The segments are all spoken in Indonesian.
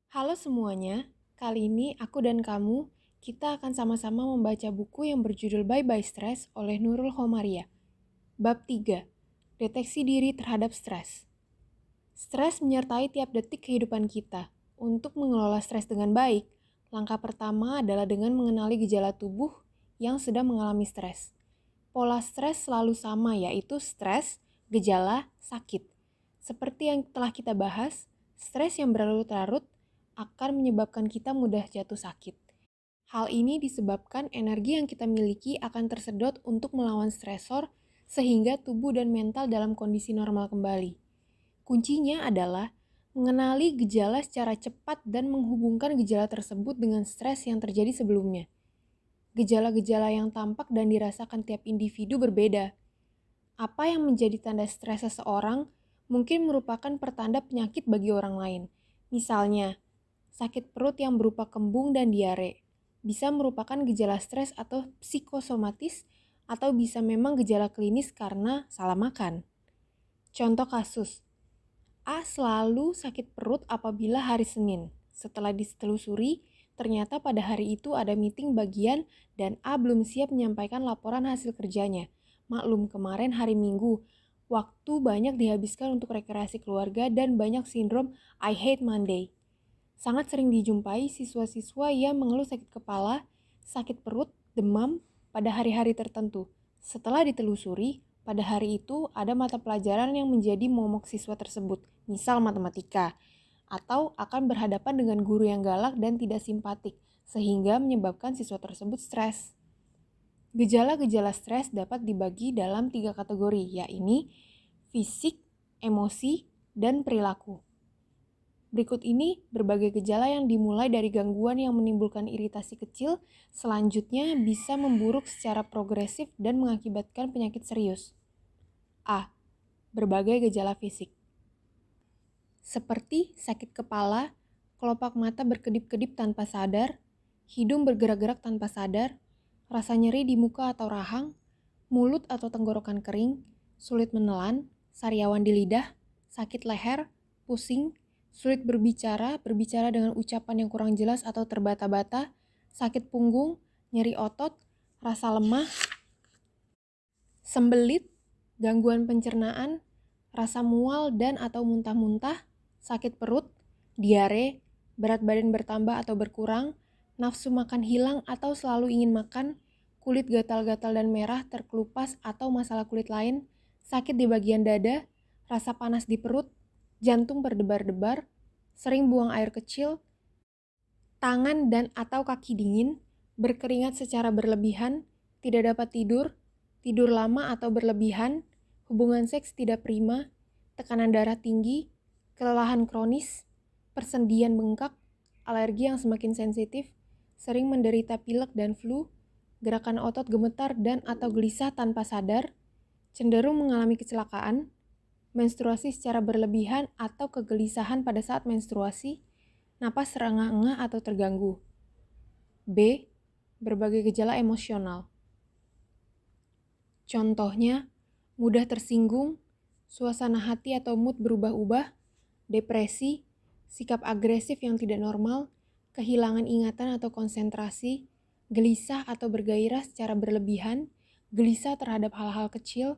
Halo semuanya, kali ini aku dan kamu, kita akan sama-sama membaca buku yang berjudul Bye Bye Stress oleh Nurul Khomaria. Bab 3, Deteksi Diri Terhadap Stres. Stres menyertai tiap detik kehidupan kita. Untuk mengelola stres dengan baik, langkah pertama adalah dengan mengenali gejala tubuh yang sedang mengalami stres. Pola stres selalu sama, yaitu stres, gejala, sakit. Seperti yang telah kita bahas, stres yang berlarut-larut akan menyebabkan kita mudah jatuh sakit. Hal ini disebabkan energi yang kita miliki akan tersedot untuk melawan stresor sehingga tubuh dan mental dalam kondisi normal kembali. Kuncinya adalah mengenali gejala secara cepat dan menghubungkan gejala tersebut dengan stres yang terjadi sebelumnya. Gejala-gejala yang tampak dan dirasakan tiap individu berbeda. Apa yang menjadi tanda stres seseorang mungkin merupakan pertanda penyakit bagi orang lain. Misalnya, sakit perut yang berupa kembung dan diare bisa merupakan gejala stres atau psikosomatis, atau bisa memang gejala klinis karena salah makan. Contoh kasus, A selalu sakit perut apabila hari Senin. Setelah ditelusuri, ternyata pada hari itu ada meeting bagian dan A belum siap menyampaikan laporan hasil kerjanya. Maklum, kemarin hari Minggu, waktu banyak dihabiskan untuk rekreasi keluarga dan banyak sindrom I hate Monday. Sangat sering dijumpai siswa-siswa yang mengeluh sakit kepala, sakit perut, demam pada hari-hari tertentu. Setelah ditelusuri, pada hari itu ada mata pelajaran yang menjadi momok siswa tersebut, misal matematika, atau akan berhadapan dengan guru yang galak dan tidak simpatik, sehingga menyebabkan siswa tersebut stres. Gejala-gejala stres dapat dibagi dalam 3 kategori, yaitu fisik, emosi, dan perilaku. Berikut ini berbagai gejala yang dimulai dari gangguan yang menimbulkan iritasi kecil, selanjutnya bisa memburuk secara progresif dan mengakibatkan penyakit serius. A. Berbagai gejala fisik. Seperti sakit kepala, kelopak mata berkedip-kedip tanpa sadar, hidung bergerak-gerak tanpa sadar, rasa nyeri di muka atau rahang, mulut atau tenggorokan kering, sulit menelan, sariawan di lidah, sakit leher, pusing, sulit berbicara dengan ucapan yang kurang jelas atau terbata-bata, sakit punggung, nyeri otot, rasa lemah, sembelit, gangguan pencernaan, rasa mual dan atau muntah-muntah, sakit perut, diare, berat badan bertambah atau berkurang, nafsu makan hilang atau selalu ingin makan, kulit gatal-gatal dan merah terkelupas atau masalah kulit lain, sakit di bagian dada, rasa panas di perut, jantung berdebar-debar, sering buang air kecil, tangan dan atau kaki dingin, berkeringat secara berlebihan, tidak dapat tidur, tidur lama atau berlebihan, hubungan seks tidak prima, tekanan darah tinggi, kelelahan kronis, persendian bengkak, alergi yang semakin sensitif, sering menderita pilek dan flu, gerakan otot gemetar dan atau gelisah tanpa sadar, cenderung mengalami kecelakaan, menstruasi secara berlebihan atau kegelisahan pada saat menstruasi, napas terengah-engah atau terganggu. B. Berbagai gejala emosional. Contohnya, mudah tersinggung, suasana hati atau mood berubah-ubah, depresi, sikap agresif yang tidak normal, kehilangan ingatan atau konsentrasi, gelisah atau bergairah secara berlebihan, gelisah terhadap hal-hal kecil,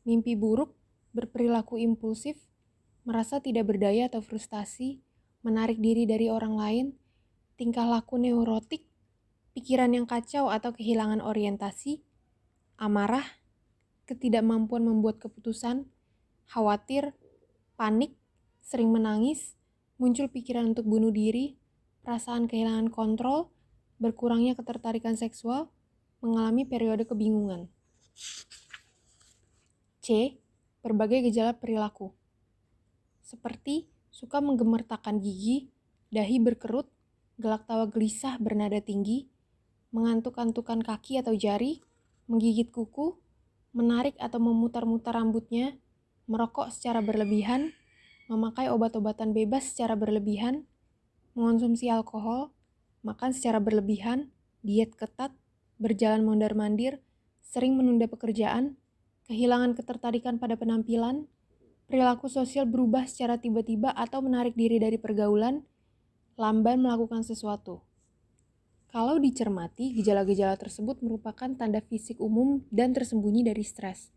mimpi buruk, berperilaku impulsif, merasa tidak berdaya atau frustasi, menarik diri dari orang lain, tingkah laku neurotik, pikiran yang kacau atau kehilangan orientasi, amarah, ketidakmampuan membuat keputusan, khawatir, panik, sering menangis, muncul pikiran untuk bunuh diri, perasaan kehilangan kontrol, berkurangnya ketertarikan seksual, mengalami periode kebingungan. C. Berbagai gejala perilaku. Seperti suka menggemertakkan gigi, dahi berkerut, gelak tawa gelisah bernada tinggi, mengantuk-antukan kaki atau jari, menggigit kuku, menarik atau memutar-mutar rambutnya, merokok secara berlebihan, memakai obat-obatan bebas secara berlebihan, mengonsumsi alkohol, makan secara berlebihan, diet ketat, berjalan mondar-mandir, sering menunda pekerjaan, kehilangan ketertarikan pada penampilan, perilaku sosial berubah secara tiba-tiba atau menarik diri dari pergaulan, lamban melakukan sesuatu. Kalau dicermati, gejala-gejala tersebut merupakan tanda fisik umum dan tersembunyi dari stres.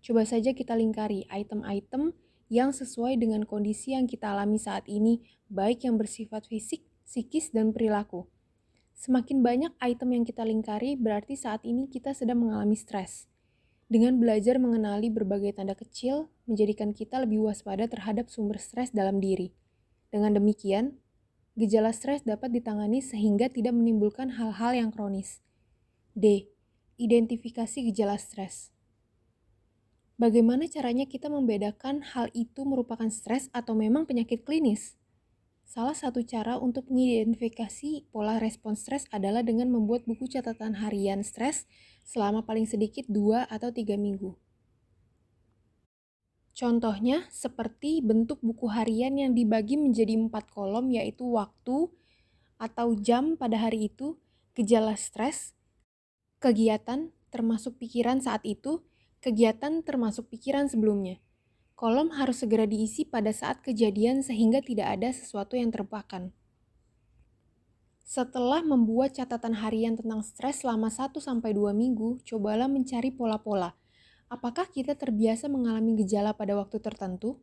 Coba saja kita lingkari item-item yang sesuai dengan kondisi yang kita alami saat ini, baik yang bersifat fisik, psikis, dan perilaku. Semakin banyak item yang kita lingkari, berarti saat ini kita sedang mengalami stres. Dengan belajar mengenali berbagai tanda kecil, menjadikan kita lebih waspada terhadap sumber stres dalam diri. Dengan demikian, gejala stres dapat ditangani sehingga tidak menimbulkan hal-hal yang kronis. D. Identifikasi gejala stres. Bagaimana caranya kita membedakan hal itu merupakan stres atau memang penyakit klinis? Salah satu cara untuk mengidentifikasi pola respon stres adalah dengan membuat buku catatan harian stres selama paling sedikit 2 atau 3 minggu. Contohnya seperti bentuk buku harian yang dibagi menjadi 4 kolom, yaitu waktu atau jam pada hari itu, gejala stres, kegiatan termasuk pikiran saat itu, kegiatan termasuk pikiran sebelumnya. Kolom harus segera diisi pada saat kejadian sehingga tidak ada sesuatu yang terlupakan. Setelah membuat catatan harian tentang stres selama 1-2 minggu, cobalah mencari pola-pola. Apakah kita terbiasa mengalami gejala pada waktu tertentu?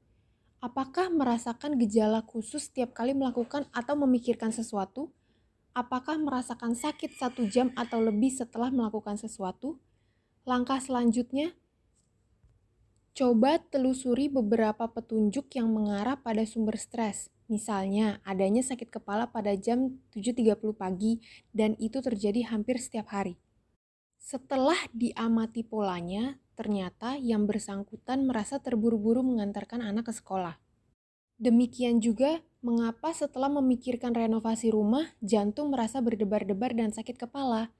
Apakah merasakan gejala khusus setiap kali melakukan atau memikirkan sesuatu? Apakah merasakan sakit 1 jam atau lebih setelah melakukan sesuatu? Langkah selanjutnya, coba telusuri beberapa petunjuk yang mengarah pada sumber stres. Misalnya, adanya sakit kepala pada jam 7.30 pagi dan itu terjadi hampir setiap hari. Setelah diamati polanya, ternyata yang bersangkutan merasa terburu-buru mengantarkan anak ke sekolah. Demikian juga mengapa setelah memikirkan renovasi rumah, jantung merasa berdebar-debar dan sakit kepala.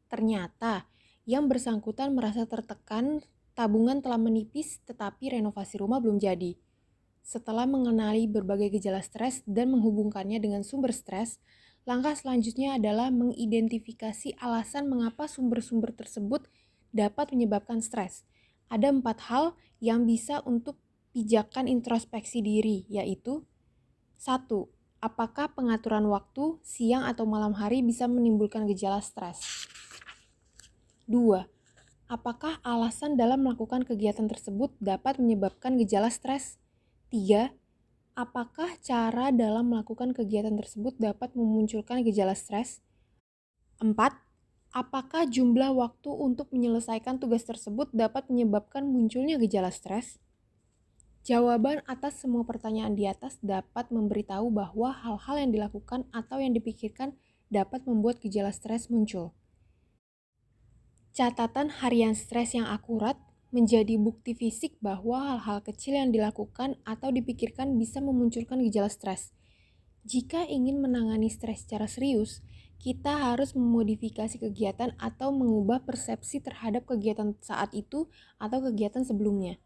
Ternyata yang bersangkutan merasa tertekan, tabungan telah menipis tetapi renovasi rumah belum jadi. Setelah mengenali berbagai gejala stres dan menghubungkannya dengan sumber stres, langkah selanjutnya adalah mengidentifikasi alasan mengapa sumber-sumber tersebut dapat menyebabkan stres. Ada 4 hal yang bisa untuk pijakan introspeksi diri, yaitu 1. Apakah pengaturan waktu, siang atau malam hari bisa menimbulkan gejala stres? 2. Apakah alasan dalam melakukan kegiatan tersebut dapat menyebabkan gejala stres? 3. Apakah cara dalam melakukan kegiatan tersebut dapat memunculkan gejala stres? 4. Apakah jumlah waktu untuk menyelesaikan tugas tersebut dapat menyebabkan munculnya gejala stres? Jawaban atas semua pertanyaan di atas dapat memberitahu bahwa hal-hal yang dilakukan atau yang dipikirkan dapat membuat gejala stres muncul. Catatan harian stres yang akurat menjadi bukti fisik bahwa hal-hal kecil yang dilakukan atau dipikirkan bisa memunculkan gejala stres. Jika ingin menangani stres secara serius, kita harus memodifikasi kegiatan atau mengubah persepsi terhadap kegiatan saat itu atau kegiatan sebelumnya.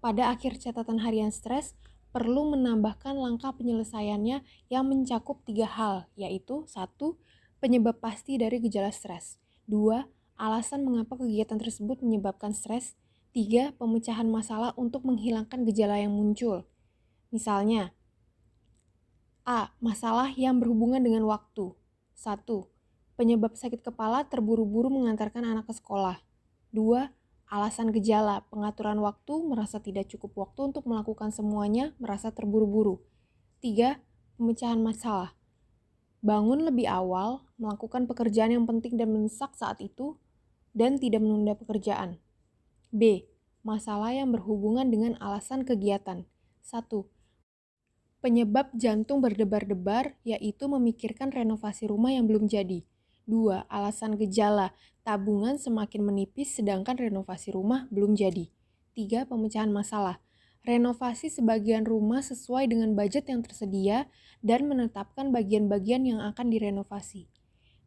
Pada akhir catatan harian stres, perlu menambahkan langkah penyelesaiannya yang mencakup 3 hal, yaitu 1. Penyebab pasti dari gejala stres. 2. Alasan mengapa kegiatan tersebut menyebabkan stres. 3. Pemecahan masalah untuk menghilangkan gejala yang muncul. Misalnya, A. Masalah yang berhubungan dengan waktu. 1. Penyebab sakit kepala terburu-buru mengantarkan anak ke sekolah. 2. Alasan gejala, pengaturan waktu, merasa tidak cukup waktu untuk melakukan semuanya, merasa terburu-buru. 3. Pemecahan masalah. Bangun lebih awal, melakukan pekerjaan yang penting dan mendesak saat itu, dan tidak menunda pekerjaan. B. Masalah yang berhubungan dengan alasan kegiatan. 1. Penyebab jantung berdebar-debar, yaitu memikirkan renovasi rumah yang belum jadi. 2. Alasan gejala, tabungan semakin menipis sedangkan renovasi rumah belum jadi. 3. Pemecahan masalah. Renovasi sebagian rumah sesuai dengan budget yang tersedia dan menetapkan bagian-bagian yang akan direnovasi.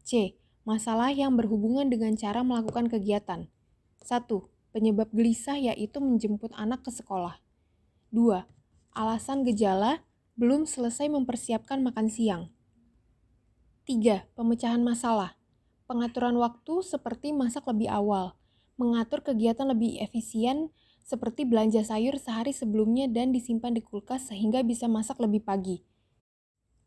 C. Masalah yang berhubungan dengan cara melakukan kegiatan. 1. Penyebab gelisah yaitu menjemput anak ke sekolah. 2. Alasan gejala, belum selesai mempersiapkan makan siang. 3. Pemecahan masalah. Pengaturan waktu seperti masak lebih awal, mengatur kegiatan lebih efisien seperti belanja sayur sehari sebelumnya dan disimpan di kulkas sehingga bisa masak lebih pagi.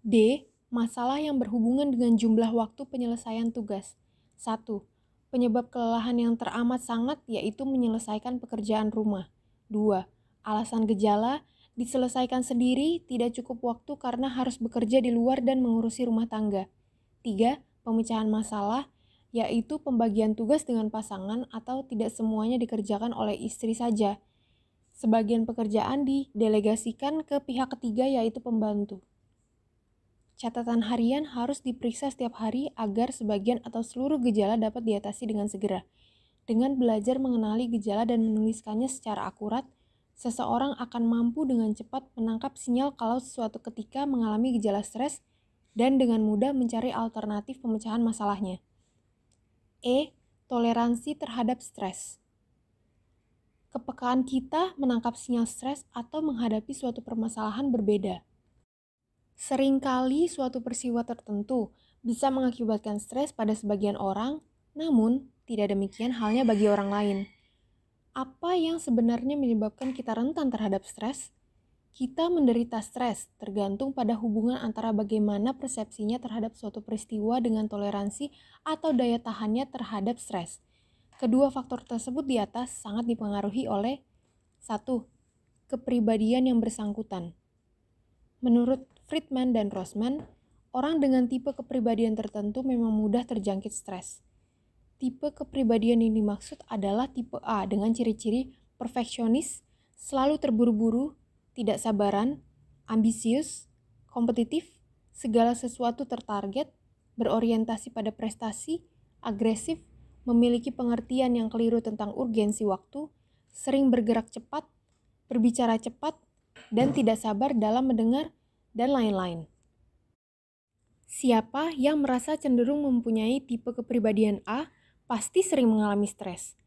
D. Masalah yang berhubungan dengan jumlah waktu penyelesaian tugas. 1. Penyebab kelelahan yang teramat sangat yaitu menyelesaikan pekerjaan rumah. 2. Alasan gejala, diselesaikan sendiri, tidak cukup waktu karena harus bekerja di luar dan mengurusi rumah tangga. 3. Pemecahan masalah, yaitu pembagian tugas dengan pasangan atau tidak semuanya dikerjakan oleh istri saja. Sebagian pekerjaan didelegasikan ke pihak ketiga yaitu pembantu. Catatan harian harus diperiksa setiap hari agar sebagian atau seluruh gejala dapat diatasi dengan segera. Dengan belajar mengenali gejala dan menuliskannya secara akurat, seseorang akan mampu dengan cepat menangkap sinyal kalau suatu ketika mengalami gejala stres dan dengan mudah mencari alternatif pemecahan masalahnya. Toleransi terhadap stres. Kepekaan kita menangkap sinyal stres atau menghadapi suatu permasalahan berbeda. Seringkali suatu peristiwa tertentu bisa mengakibatkan stres pada sebagian orang, namun tidak demikian halnya bagi orang lain. Apa yang sebenarnya menyebabkan kita rentan terhadap stres? Kita menderita stres tergantung pada hubungan antara bagaimana persepsinya terhadap suatu peristiwa dengan toleransi atau daya tahannya terhadap stres. Kedua faktor tersebut di atas sangat dipengaruhi oleh 1. Kepribadian yang bersangkutan. Menurut Friedman dan Rosman, orang dengan tipe kepribadian tertentu memang mudah terjangkit stres. Tipe kepribadian yang dimaksud adalah tipe A dengan ciri-ciri perfeksionis, selalu terburu-buru, tidak sabaran, ambisius, kompetitif, segala sesuatu tertarget, berorientasi pada prestasi, agresif, memiliki pengertian yang keliru tentang urgensi waktu, sering bergerak cepat, berbicara cepat, dan tidak sabar dalam mendengar, dan lain-lain. Siapa yang merasa cenderung mempunyai tipe kepribadian A pasti sering mengalami stres.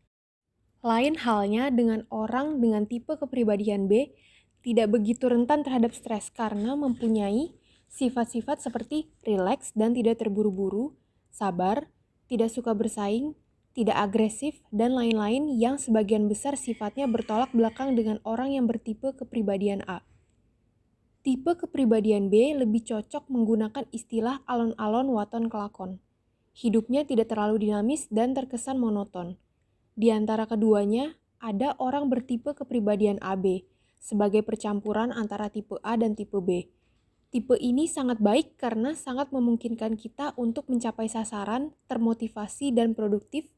Lain halnya dengan orang dengan tipe kepribadian B tidak begitu rentan terhadap stres karena mempunyai sifat-sifat seperti rileks dan tidak terburu-buru, sabar, tidak suka bersaing, tidak agresif, dan lain-lain yang sebagian besar sifatnya bertolak belakang dengan orang yang bertipe kepribadian A. Tipe kepribadian B lebih cocok menggunakan istilah alon-alon waton kelakon. Hidupnya tidak terlalu dinamis dan terkesan monoton. Di antara keduanya, ada orang bertipe kepribadian AB, sebagai percampuran antara tipe A dan tipe B. Tipe ini sangat baik karena sangat memungkinkan kita untuk mencapai sasaran, termotivasi, dan produktif,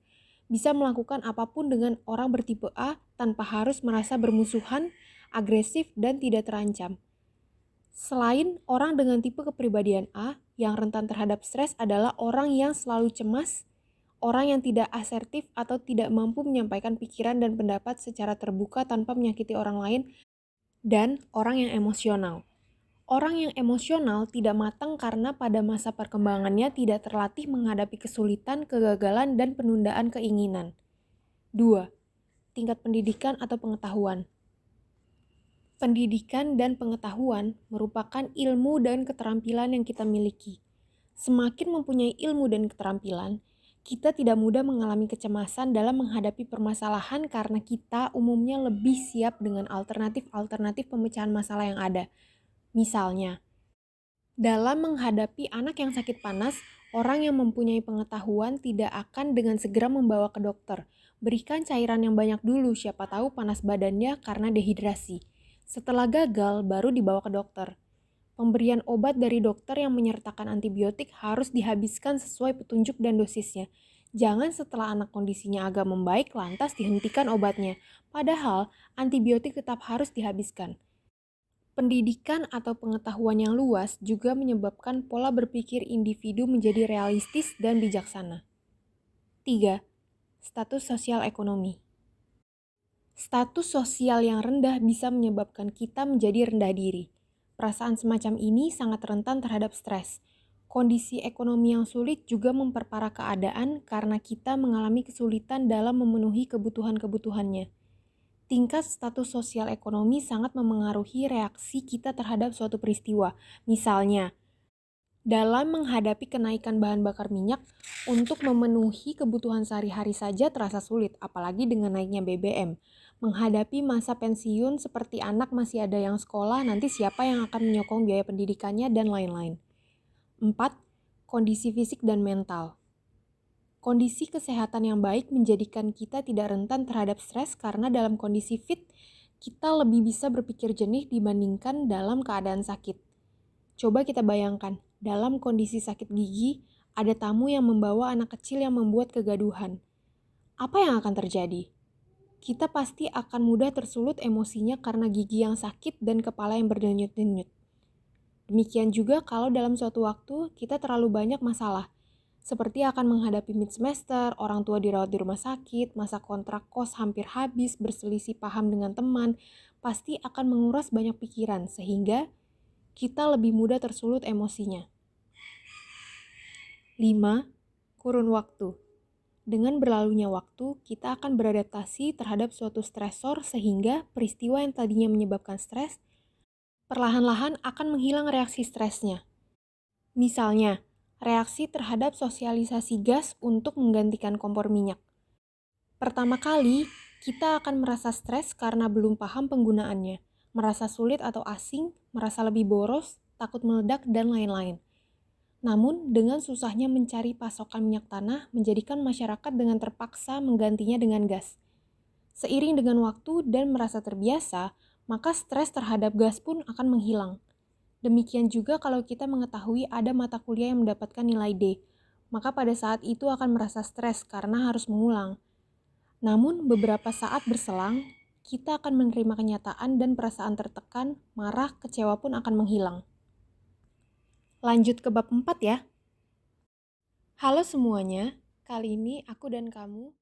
bisa melakukan apapun dengan orang bertipe A tanpa harus merasa bermusuhan, agresif, dan tidak terancam. Selain orang dengan tipe kepribadian A, yang rentan terhadap stres adalah orang yang selalu cemas, orang yang tidak asertif atau tidak mampu menyampaikan pikiran dan pendapat secara terbuka tanpa menyakiti orang lain, dan orang yang emosional. Orang yang emosional tidak matang karena pada masa perkembangannya tidak terlatih menghadapi kesulitan, kegagalan, dan penundaan keinginan. 2. Tingkat pendidikan atau pengetahuan. Pendidikan dan pengetahuan merupakan ilmu dan keterampilan yang kita miliki. Semakin mempunyai ilmu dan keterampilan, kita tidak mudah mengalami kecemasan dalam menghadapi permasalahan karena kita umumnya lebih siap dengan alternatif-alternatif pemecahan masalah yang ada. Misalnya, dalam menghadapi anak yang sakit panas, orang yang mempunyai pengetahuan tidak akan dengan segera membawa ke dokter. Berikan cairan yang banyak dulu, siapa tahu panas badannya karena dehidrasi. Setelah gagal, baru dibawa ke dokter. Pemberian obat dari dokter yang menyertakan antibiotik harus dihabiskan sesuai petunjuk dan dosisnya. Jangan setelah anak kondisinya agak membaik lantas dihentikan obatnya. Padahal antibiotik tetap harus dihabiskan. Pendidikan atau pengetahuan yang luas juga menyebabkan pola berpikir individu menjadi realistis dan bijaksana. 3. Status sosial ekonomi. Status sosial yang rendah bisa menyebabkan kita menjadi rendah diri. Perasaan semacam ini sangat rentan terhadap stres. Kondisi ekonomi yang sulit juga memperparah keadaan karena kita mengalami kesulitan dalam memenuhi kebutuhan-kebutuhannya. Tingkat status sosial ekonomi sangat memengaruhi reaksi kita terhadap suatu peristiwa. Misalnya, dalam menghadapi kenaikan bahan bakar minyak, untuk memenuhi kebutuhan sehari-hari saja terasa sulit, apalagi dengan naiknya BBM. Menghadapi masa pensiun seperti anak masih ada yang sekolah, nanti siapa yang akan menyokong biaya pendidikannya, dan lain-lain. 4. Kondisi fisik dan mental. Kondisi kesehatan yang baik menjadikan kita tidak rentan terhadap stres karena dalam kondisi fit, kita lebih bisa berpikir jernih dibandingkan dalam keadaan sakit. Coba kita bayangkan, dalam kondisi sakit gigi, ada tamu yang membawa anak kecil yang membuat kegaduhan. Apa yang akan terjadi? Kita pasti akan mudah tersulut emosinya karena gigi yang sakit dan kepala yang berdenyut-denyut. Demikian juga kalau dalam suatu waktu kita terlalu banyak masalah, seperti akan menghadapi mid semester, orang tua dirawat di rumah sakit, masa kontrak kos hampir habis, berselisih paham dengan teman, pasti akan menguras banyak pikiran sehingga kita lebih mudah tersulut emosinya. 5. Kurun waktu. Dengan berlalunya waktu, kita akan beradaptasi terhadap suatu stresor sehingga peristiwa yang tadinya menyebabkan stres, perlahan-lahan akan menghilang reaksi stresnya. Misalnya, reaksi terhadap sosialisasi gas untuk menggantikan kompor minyak. Pertama kali, kita akan merasa stres karena belum paham penggunaannya, merasa sulit atau asing, merasa lebih boros, takut meledak, dan lain-lain. Namun, dengan susahnya mencari pasokan minyak tanah menjadikan masyarakat dengan terpaksa menggantinya dengan gas. Seiring dengan waktu dan merasa terbiasa, maka stres terhadap gas pun akan menghilang. Demikian juga kalau kita mengetahui ada mata kuliah yang mendapatkan nilai D, maka pada saat itu akan merasa stres karena harus mengulang. Namun, beberapa saat berselang, kita akan menerima kenyataan dan perasaan tertekan, marah, kecewa pun akan menghilang. Lanjut ke bab 4 ya. Halo semuanya, kali ini aku dan kamu